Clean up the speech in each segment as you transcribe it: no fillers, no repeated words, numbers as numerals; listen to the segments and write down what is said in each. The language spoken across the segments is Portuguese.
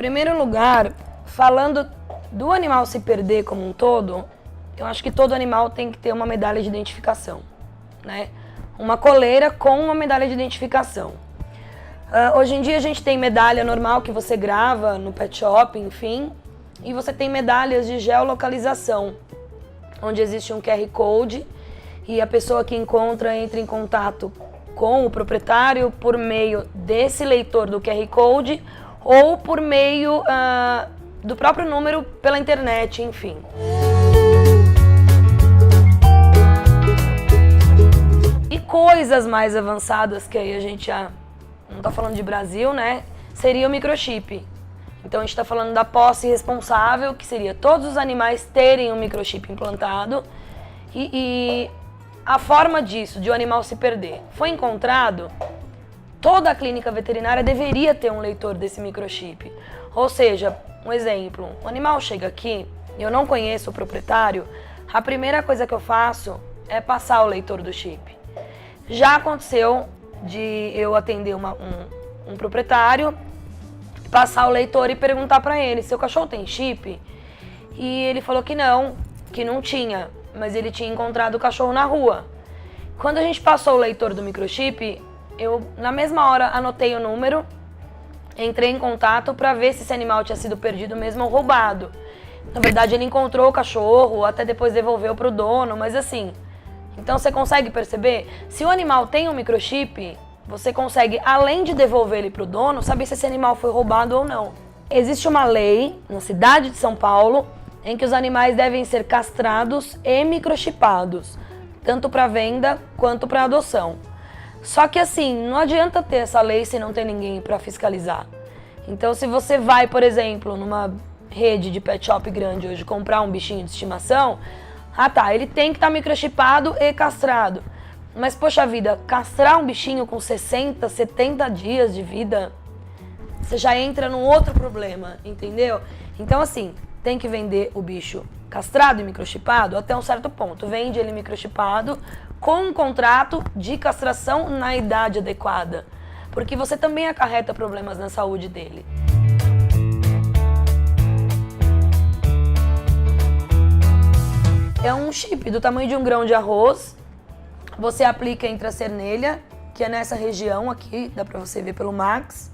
primeiro lugar, falando do animal se perder como um todo, eu acho que todo animal tem que ter uma medalha de identificação, né? Uma coleira com uma medalha de identificação. Hoje em dia a gente tem medalha normal que você grava no pet shop, enfim, e você tem medalhas de geolocalização, onde existe um QR Code e a pessoa que encontra entra em contato com o proprietário por meio desse leitor do QR Code ou por meio do próprio número pela internet, enfim. E coisas mais avançadas que aí a gente já não está falando de Brasil, né? Seria o microchip. Então a gente está falando da posse responsável, que seria todos os animais terem um microchip implantado e a forma disso, de o animal se perder, foi encontrado, toda a clínica veterinária deveria ter um leitor desse microchip. Ou seja, um exemplo, o animal chega aqui, eu não conheço o proprietário, a primeira coisa que eu faço é passar o leitor do chip. Já aconteceu de eu atender um proprietário, passar o leitor e perguntar para ele, seu cachorro tem chip? E ele falou que não tinha, mas ele tinha encontrado o cachorro na rua. Quando a gente passou o leitor do microchip, eu na mesma hora anotei o número, entrei em contato para ver se esse animal tinha sido perdido mesmo ou roubado. Na verdade ele encontrou o cachorro, até depois devolveu para o dono, mas assim, então você consegue perceber? Se o animal tem um microchip, você consegue, além de devolver ele para o dono, saber se esse animal foi roubado ou não. Existe uma lei na cidade de São Paulo em que os animais devem ser castrados e microchipados, tanto para venda quanto para adoção. Só que assim, não adianta ter essa lei se não tem ninguém para fiscalizar. Então se você vai, por exemplo, numa rede de pet shop grande hoje comprar um bichinho de estimação, ele tem que estar microchipado e castrado. Mas, poxa vida, castrar um bichinho com 60, 70 dias de vida, você já entra num outro problema, entendeu? Então, assim, tem que vender o bicho castrado e microchipado até um certo ponto. Vende ele microchipado com um contrato de castração na idade adequada, porque você também acarreta problemas na saúde dele. É um chip do tamanho de um grão de arroz. Você aplica entre a cernelha, que é nessa região aqui, dá pra você ver pelo Max.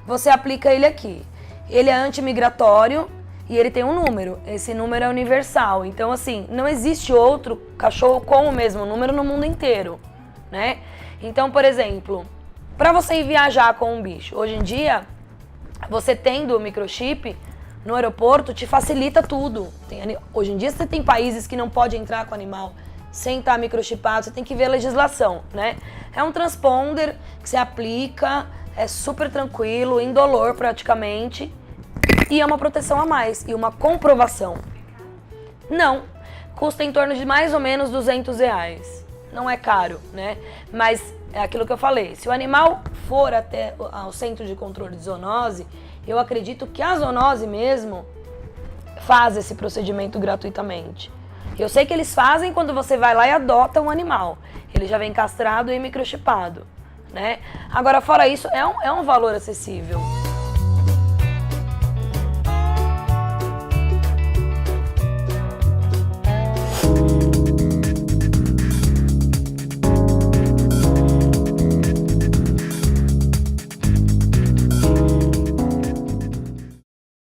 Você aplica ele aqui. Ele é antimigratório e ele tem um número. Esse número é universal. Então, assim, não existe outro cachorro com o mesmo número no mundo inteiro, né? Então, por exemplo, para você ir viajar com um bicho, hoje em dia, você tendo o microchip no aeroporto te facilita tudo. Hoje em dia você tem países que não pode entrar com o animal sem estar microchipado, você tem que ver a legislação, né? É um transponder que você aplica, é super tranquilo, indolor praticamente, e é uma proteção a mais, e uma comprovação. Não, custa em torno de mais ou menos R$200. Não é caro, né? Mas é aquilo que eu falei, se o animal for até ao centro de controle de zoonose, eu acredito que a zoonose mesmo faz esse procedimento gratuitamente. Eu sei que eles fazem quando você vai lá e adota um animal. Ele já vem castrado e microchipado, né? Agora, fora isso, é um valor acessível.